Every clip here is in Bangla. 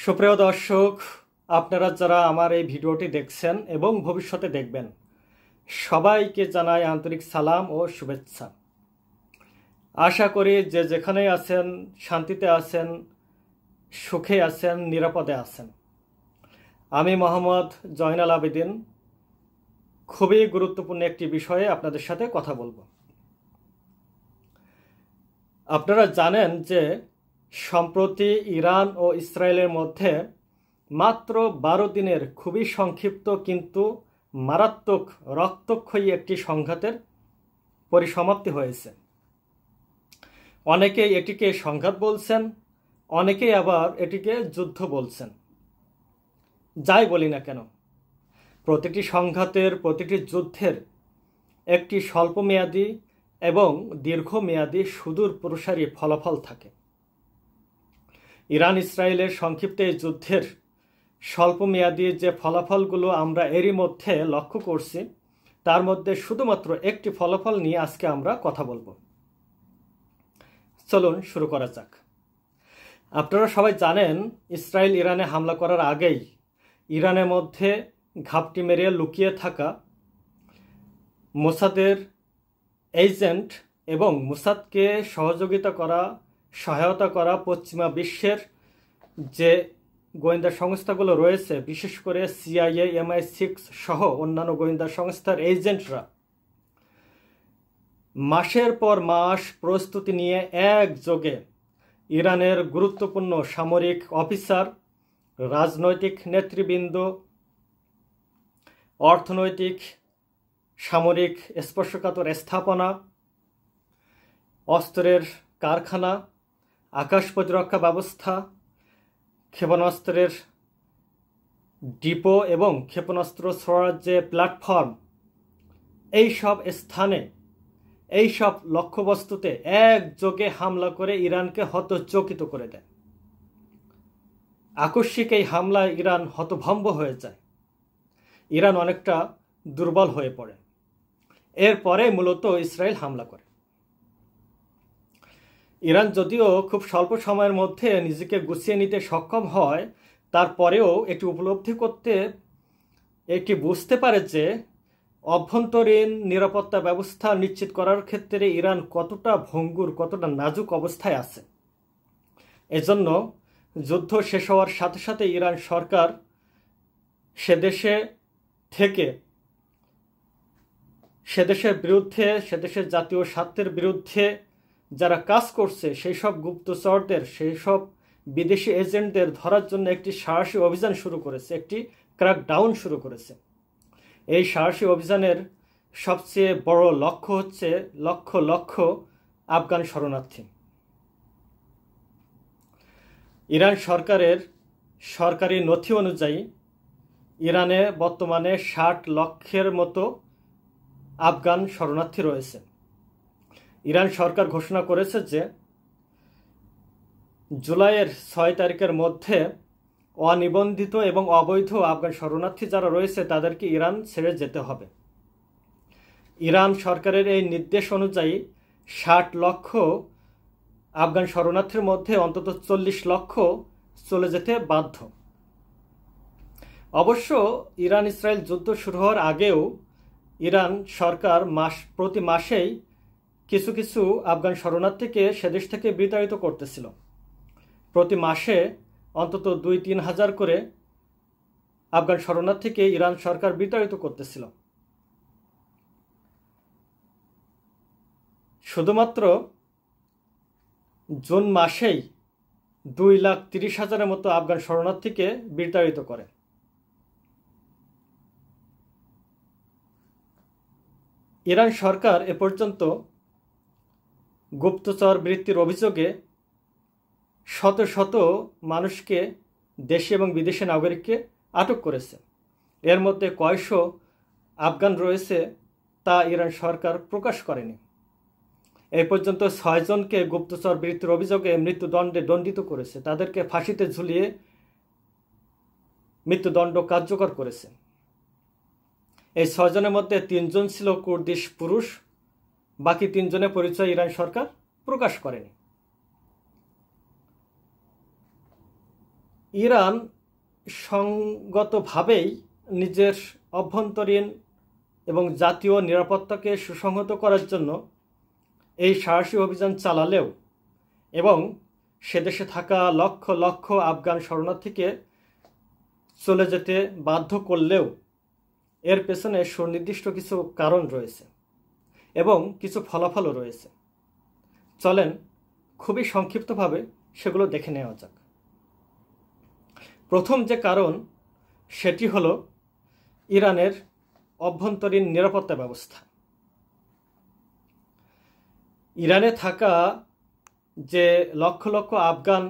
সুপ্রিয় দর্শক, আপনারা যারা আমার এই ভিডিওটি দেখছেন এবং ভবিষ্যতে দেখবেন, সবাইকে জানাই আন্তরিক সালাম ও শুভেচ্ছা। আশা করি যে যেখানেই আছেন শান্তিতে আছেন, সুখে আছেন, নিরাপদে আছেন। আমি মোহাম্মদ জয়নাল আবেদিন খুবই গুরুত্বপূর্ণ একটি বিষয়ে আপনাদের সাথে কথা বলবো। আপনারা জানেন যে সম্প্রতি ইরান ও ইসরায়েলের মধ্যে মাত্র 12 দিনের খুবই সংক্ষিপ্ত কিন্তু মারাত্মক রক্তক্ষয়ী একটি সংঘাতের পরিসমাপ্তি হয়েছে। অনেকেই এটিকে সংঘাত বলছেন, অনেকেই আবার এটিকে যুদ্ধ বলছেন। যাই বলি না কেন, প্রতিটি সংঘাতের, প্রতিটি যুদ্ধের একটি স্বল্পমেয়াদী এবং দীর্ঘমেয়াদী সুদূর প্রসারী ফলাফল থাকে। ইরান ইসরায়েলের সংক্ষিপ্ত এই যুদ্ধের স্বল্পমেয়াদী যে ফলাফলগুলো আমরা এরই মধ্যে লক্ষ্য করছি, তার মধ্যে শুধুমাত্র একটি ফলাফল নিয়ে আজকে আমরা কথা বলবো। চলুন শুরু করা যাক। আপনারা সবাই জানেন, ইসরায়েল ইরানে হামলা করার আগেই ইরানের মধ্যে ঘাপটি মেরে লুকিয়ে থাকা মোসাদের এজেন্ট এবং মোসাদকে সহায়তা করা পশ্চিমা বিশ্বের যে গোয়েন্দা সংস্থাগুলো রয়েছে, বিশেষ করে CIA, MI6 সহ অন্যান্য গোয়েন্দা সংস্থার এজেন্টরা মাসের পর মাস প্রস্তুতি নিয়ে একযোগে ইরানের গুরুত্বপূর্ণ সামরিক অফিসার, রাজনৈতিক নেতৃবৃন্দ, অর্থনৈতিক সামরিক স্পর্শকাতর স্থাপনা, অস্ত্রের কারখানা, আকাশ প্রতিরক্ষা ব্যবস্থা, ক্ষেপণাস্ত্রের ডিপো এবং ক্ষেপণাস্ত্র ছোড়ার যে প্ল্যাটফর্ম, এই সব স্থানে, এই সব লক্ষ্যবস্তুতে একযোগে হামলা করে ইরানকে হতচকিত করে দেয়। আকস্মিক এই হামলায় ইরান হতভম্ব হয়ে যায়। ইরান অনেকটা দুর্বল হয়ে পড়ে। এরপরে মূলত ইসরায়েল হামলা করে। ইরান যদিও খুব স্বল্প সময়ের মধ্যে নিজেকে গুছিয়ে নিতে সক্ষম হয়, তারপরেও এটি বুঝতে পারে যে অভ্যন্তরীণ নিরাপত্তা ব্যবস্থা নিশ্চিত করার ক্ষেত্রে ইরান কতটা ভঙ্গুর, কতটা নাজুক অবস্থায় আছে। এজন্য যুদ্ধ শেষ হওয়ার সাথে সাথে ইরান সরকার সেদেশের বিরুদ্ধে, সেদেশের জাতীয় স্বার্থের বিরুদ্ধে যারা কাজ করছে সেই সব গুপ্তচরদের, সেই সব বিদেশি এজেন্টদের ধরার জন্য একটি সাহসী অভিযান শুরু করেছে, একটি ক্র্যাকডাউন শুরু করেছে। এই সাহসী অভিযানের সবচেয়ে বড় লক্ষ্য হচ্ছে লক্ষ লক্ষ আফগান শরণার্থী। ইরান সরকারের সরকারি নথি অনুযায়ী ইরানে বর্তমানে 60 লক্ষের মতো আফগান শরণার্থী রয়েছে। ইরান সরকার ঘোষণা করেছে যে জুলাইয়ের 6 তারিখের মধ্যে অনিবন্ধিত এবং অবৈধ আফগান শরণার্থী যারা রয়েছে তাদেরকে ইরান ছেড়ে যেতে হবে। ইরান সরকারের এই নির্দেশ অনুযায়ী 60 লক্ষ আফগান শরণার্থীর মধ্যে অন্তত 40 লক্ষ চলে যেতে বাধ্য। অবশ্য ইরান ইসরায়েল যুদ্ধ শুরু হওয়ার আগেও ইরান সরকার প্রতি মাসেই কিছু কিছু আফগান শরণার্থীকে সেদেশ থেকে বিতাড়িত করতেছিল। প্রতি মাসে অন্তত 2-3 হাজার করে আফগান শরণার্থীকে ইরান সরকার বিতাড়িত করতেছিল। শুধুমাত্র জুন মাসেই 2,30,000-এর মতো আফগান শরণার্থীকে বিতাড়িত করে। ইরান সরকার এ পর্যন্ত গুপ্তচর বৃত্তির অভিযোগে শত শত মানুষকে, দেশি এবং বিদেশি নাগরিককে আটক করেছে। এর মধ্যে কয়শো আফগান রয়েছে তা ইরান সরকার প্রকাশ করেনি। এই পর্যন্ত 6 জনকে গুপ্তচর বৃত্তির অভিযোগে মৃত্যুদণ্ডে দণ্ডিত করেছে, তাদেরকে ফাঁসিতে ঝুলিয়ে মৃত্যুদণ্ড কার্যকর করেছে। এই 6 জনের মধ্যে 3 জন ছিল কুর্দিশ পুরুষ, বাকি 3 জনের পরিচয় ইরান সরকার প্রকাশ করেনি। ইরান সঙ্গতভাবেই নিজের অভ্যন্তরীণ এবং জাতীয় নিরাপত্তাকে সুসংহত করার জন্য এই সাহসী অভিযান চালালেও এবং সে দেশে থাকা লক্ষ লক্ষ আফগান শরণার্থীকে চলে যেতে বাধ্য করলেও এর পেছনে সুনির্দিষ্ট কিছু কারণ রয়েছে এবং কিছু ফলাফলও রয়েছে। চলেন খুবই সংক্ষিপ্তভাবে সেগুলো দেখে নেওয়া যাক। প্রথম যে কারণ সেটি হলো ইরানের অভ্যন্তরীণ নিরাপত্তা ব্যবস্থা। ইরানে থাকা যে লক্ষ লক্ষ আফগান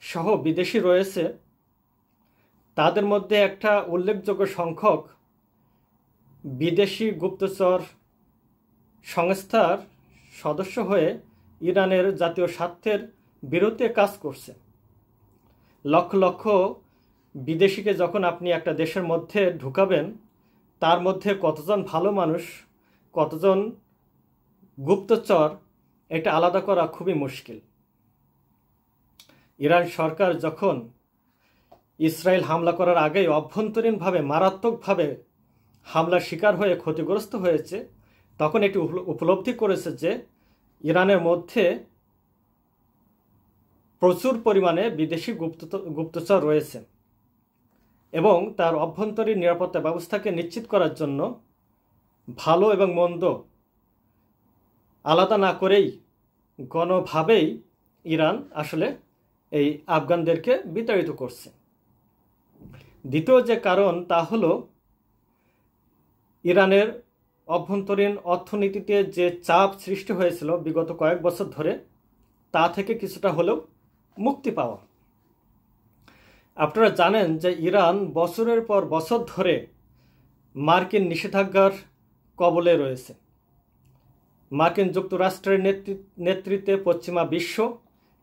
সহ বিদেশি রয়েছে তাদের মধ্যে একটা উল্লেখযোগ্য সংখ্যক বিদেশি গুপ্তচর সংস্থার সদস্য হয়ে ইরানের জাতীয় স্বার্থের বিরুদ্ধে কাজ করছে। লক্ষ লক্ষ বিদেশিকে যখন আপনি একটা দেশের মধ্যে ঢুকাবেন তার মধ্যে কতজন ভালো মানুষ কতজন গুপ্তচর এটা আলাদা করা খুবই মুশকিল। ইরান সরকার যখন ইসরায়েল হামলা করার আগেই অভ্যন্তরীণভাবে মারাত্মকভাবে হামলার শিকার হয়ে ক্ষতিগ্রস্ত হয়েছে তখন এটি উপলব্ধি করেছে যে ইরানের মধ্যে প্রচুর পরিমাণে বিদেশি গুপ্তচর রয়েছে এবং তার অভ্যন্তরীণ নিরাপত্তা ব্যবস্থাকে নিশ্চিত করার জন্য ভালো এবং মন্দ আলাদা না করেই গণভাবেই ইরান আসলে এই আফগানদেরকে বিতাড়িত করছে। দ্বিতীয় যে কারণ তা হলো ইরানের অভ্যন্তরীণ অর্থনীতিতে যে চাপ সৃষ্টি হয়েছিল বিগত কয়েক বছর ধরে তা থেকে কিছুটা হলেও মুক্তি পাওয়া। আপনারা জানেন যে ইরান বছরের পর বছর ধরে মার্কিন নিষেধাজ্ঞার কবলে রয়েছে। মার্কিন যুক্তরাষ্ট্রের নেতৃত্বে পশ্চিমা বিশ্ব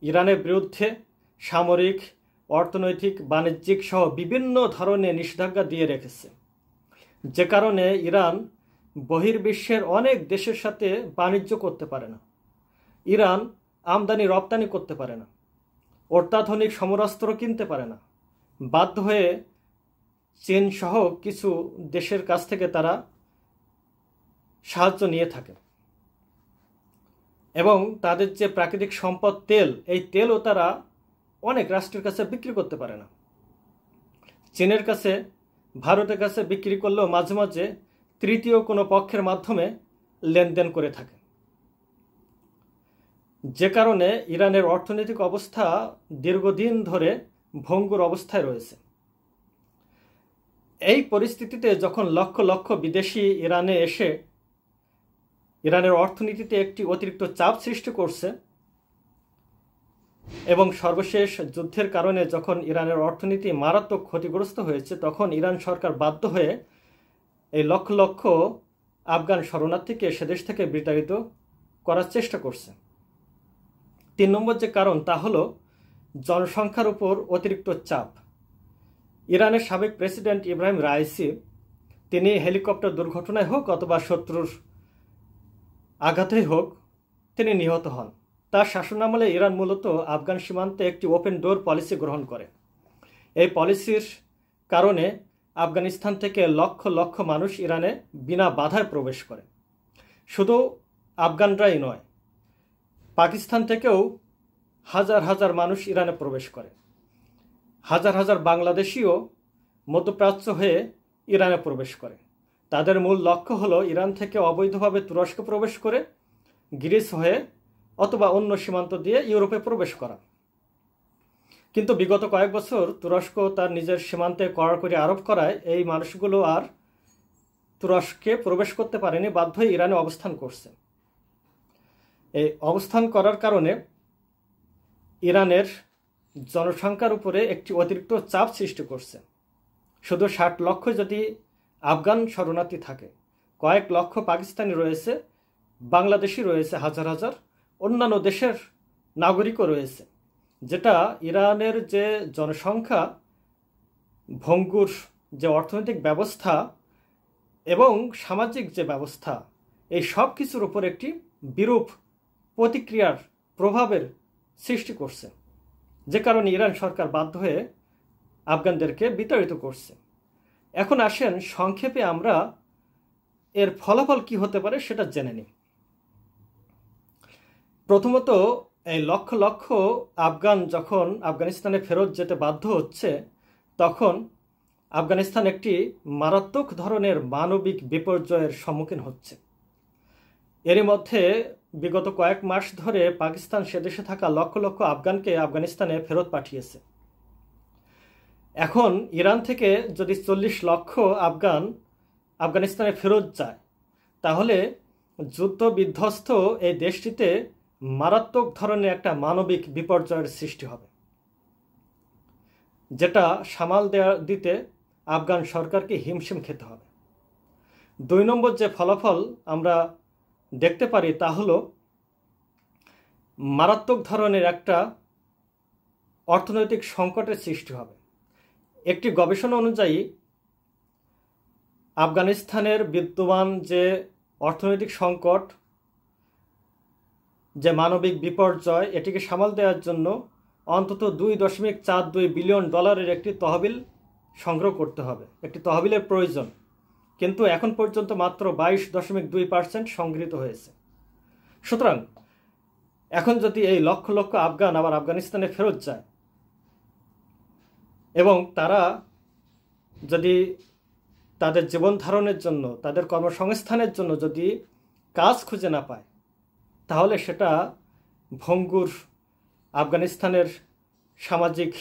ইরানের বিরুদ্ধে সামরিক অর্থনৈতিক বাণিজ্যিক সহ বিভিন্ন ধরনের নিষেধাজ্ঞা দিয়ে রেখেছে, যে কারণে ইরান বহির্বিশ্বের অনেক দেশের সাথে বাণিজ্য করতে পারে না। ইরান আমদানি রপ্তানি করতে পারে না, অত্যাধুনিক সমরাস্ত্র কিনতে পারে না। বাধ্য হয়ে চীন সহ কিছু দেশের কাছ থেকে তারা সাহায্য নিয়ে থাকে এবং তাদের যে প্রাকৃতিক সম্পদ তেল, এই তেলও তারা অনেক রাষ্ট্রের কাছে বিক্রি করতে পারে না। চীনের কাছে ভারতের কাছে বিক্রি করলেও মাঝে মাঝে তৃতীয় কোনো পক্ষের মাধ্যমে লেনদেন করে থাকে, যে কারণে ইরানের অর্থনৈতিক অবস্থা দীর্ঘদিন ধরে ভঙ্গুর অবস্থায় রয়েছে। এই পরিস্থিতিতে যখন লক্ষ লক্ষ বিদেশি ইরানে এসে ইরানের অর্থনীতিতে একটি অতিরিক্ত চাপ সৃষ্টি করছে এবং সর্বশেষ যুদ্ধের কারণে যখন ইরানের অর্থনীতি মারাত্মক ক্ষতিগ্রস্ত হয়েছে তখন ইরান সরকার বাধ্য হয়ে এই লক্ষ লক্ষ আফগান শরণার্থীকে সেদেশ থেকে বিতাড়িত করার চেষ্টা করছে। 3 নম্বর যে কারণ তা হলো জনসংখ্যার উপর অতিরিক্ত চাপ। ইরানের সাবেক প্রেসিডেন্ট ইব্রাহিম রাইসি তিনি হেলিকপ্টার দুর্ঘটনায় হোক অথবা শত্রুর আঘাতেই হোক তিনি নিহত হন। তার শাসনামলে ইরান মূলত আফগান সীমান্তে একটি ওপেন ডোর পলিসি গ্রহণ করে। এই পলিসির কারণে আফগানিস্তান থেকে লক্ষ লক্ষ মানুষ ইরানে বিনা বাধায় প্রবেশ করে। শুধু আফগানরাই নয়, পাকিস্তান থেকেও হাজার হাজার মানুষ ইরানে প্রবেশ করে। হাজার হাজার বাংলাদেশিও মধ্যপ্রাচ্য হয়ে ইরানে প্রবেশ করে। তাদের মূল লক্ষ্য হলো ইরান থেকে অবৈধভাবে তুরস্ক প্রবেশ করে গ্রিস হয়ে অথবা অন্য সীমান্ত দিয়ে ইউরোপে প্রবেশ করা। কিন্তু বিগত কয়েক বছর তুরস্ক তার নিজের সীমান্তে কড়াকড়ি আরোপ করায় এই মানুষগুলো আর তুরস্কে প্রবেশ করতে পারেনি, বাধ্য হয়ে ইরানে অবস্থান করছে। এই অবস্থান করার কারণে ইরানের জনসংখ্যার উপরে একটি অতিরিক্ত চাপ সৃষ্টি করছে। শুধু 60 লক্ষ যদি আফগান শরণার্থী থাকে, কয়েক লক্ষ পাকিস্তানি রয়েছে, বাংলাদেশি রয়েছে হাজার হাজার, অন্যান্য দেশের নাগরিকও রয়েছে, যেটা ইরানের যে জনসংখ্যা ভঙ্গুর যে অর্থনৈতিক ব্যবস্থা এবং সামাজিক যে ব্যবস্থা, এই সব কিছুর উপর একটি বিরূপ প্রতিক্রিয়ার প্রভাবের সৃষ্টি করছে, যে কারণে ইরান সরকার বাধ্য হয়ে আফগানদেরকে বিতাড়িত করছে। এখন আসেন সংক্ষেপে আমরা এর ফলাফল কি হতে পারে সেটা জেনে নিই। প্রথমত, এই লক্ষ লক্ষ আফগান যখন আফগানিস্তানে ফেরত যেতে বাধ্য হচ্ছে, তখন আফগানিস্তান একটি মারাত্মক ধরনের মানবিক বিপর্যয়ের সম্মুখীন হচ্ছে। এরই মধ্যে বিগত কয়েক মাস ধরে পাকিস্তান সে দেশে থাকা লক্ষ লক্ষ আফগানকে আফগানিস্তানে ফেরত পাঠিয়েছে। এখন ইরান থেকে যদি 40 লক্ষ আফগান আফগানিস্তানে ফেরত যায়, তাহলে যুদ্ধ বিধ্বস্ত এই দেশটিতে মারাত্মক ধরনের একটা মানবিক বিপর্যয়ের সৃষ্টি হবে, যেটা সামাল দিতে আফগান সরকারকে হিমশিম খেতে হবে। 2 নম্বর যে ফলাফল আমরা দেখতে পারি তা হলো মারাত্মক ধরনের একটা অর্থনৈতিক সংকটের সৃষ্টি হবে। একটি গবেষণা অনুযায়ী আফগানিস্তানের বিদ্যমান যে অর্থনৈতিক সংকট, যে মানবিক বিপর্যয়, এটিকে সামাল দেওয়ার জন্য অন্তত $2.42 বিলিয়ন একটি তহবিল সংগ্রহ করতে হবে, একটি তহবিলের প্রয়োজন। কিন্তু এখন পর্যন্ত মাত্র 22.2% সংগৃহীত হয়েছে। সুতরাং এখন যদি এই লক্ষ লক্ষ আফগান আবার আফগানিস্তানে ফেরত যায় এবং তারা যদি তাদের জীবন ধারণের জন্য, তাদের কর্মসংস্থানের জন্য যদি কাজ খুঁজে না পায়, তাহলে সেটা ভঙ্গুর আফগানিস্তানের সামাজিক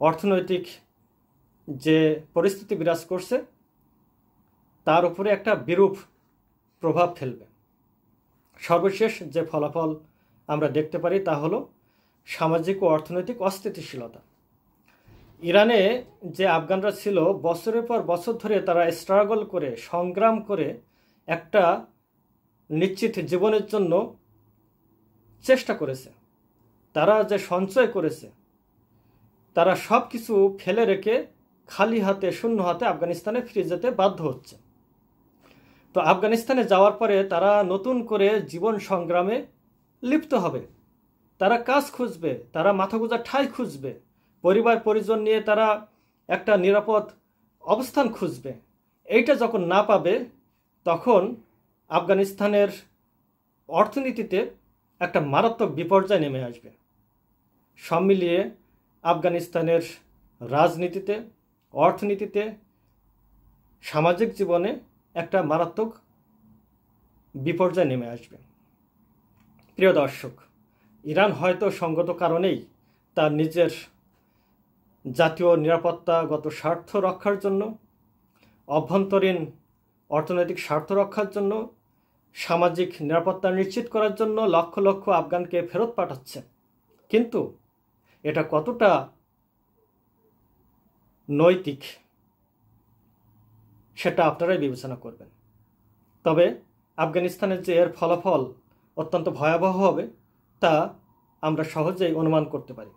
অর্থনৈতিক যে পরিস্থিতি বিরাজ করছে তার উপরে একটা বিরূপ প্রভাব ফেলবে। সর্বশেষ যে ফলাফল আমরা দেখতে পারি তা হলো সামাজিক ও অর্থনৈতিক অস্থিতিশীলতা। ইরানে যে আফগানরা ছিল, বছরের পর বছর ধরে তারা স্ট্রাগল করে, সংগ্রাম করে একটা নিশ্চিত জীবনের জন্য চেষ্টা করেছে। তারা যে সঞ্চয় করেছে, তারা সব কিছু ফেলে রেখে খালি হাতে, শূন্য হাতে আফগানিস্তানে ফিরে যেতে বাধ্য হচ্ছে। তো আফগানিস্তানে যাওয়ার পরে তারা নতুন করে জীবন সংগ্রামে লিপ্ত হবে। তারা কাজ খুঁজবে, তারা মাথা গোঁজা ঠাঁই খুঁজবে, পরিবার পরিজন নিয়ে তারা একটা নিরাপদ অবস্থান খুঁজবে। এইটা যখন না পাবে, তখন আফগানিস্তানের অর্থনীতিতে একটা মারাত্মক বিপর্যয় নেমে আসবে। সব মিলিয়ে আফগানিস্তানের রাজনীতিতে, অর্থনীতিতে, সামাজিক জীবনে একটা মারাত্মক বিপর্যয় নেমে আসবে। প্রিয় দর্শক, ইরান হয়তো সঙ্গত কারণেই তার নিজের জাতীয় নিরাপত্তাগত স্বার্থ রক্ষার জন্য, অভ্যন্তরীণ অর্থনৈতিক স্বার্থ রক্ষার জন্য, সামাজিক নিরাপত্তা নিশ্চিত করার জন্য লক্ষ লক্ষ আফগানকে ফেরত পাঠাচ্ছে। কিন্তু এটা কতটা নৈতিক সেটা আপনারাই বিবেচনা করবেন। তবে আফগানিস্তানের যে এর ফলাফল অত্যন্ত ভয়াবহ হবে তা আমরা সহজেই অনুমান করতে পারি।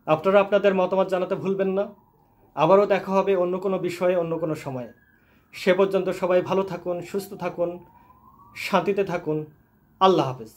আপনারা আপনাদের মতামত জানাতে ভুলবেন না। আবারও দেখা হবে অন্য কোনো বিষয়ে, অন্য কোনো সময়ে। সে পর্যন্ত সবাই ভালো থাকুন, সুস্থ থাকুন, শান্তিতে থাকুন। আল্লাহ হাফেজ।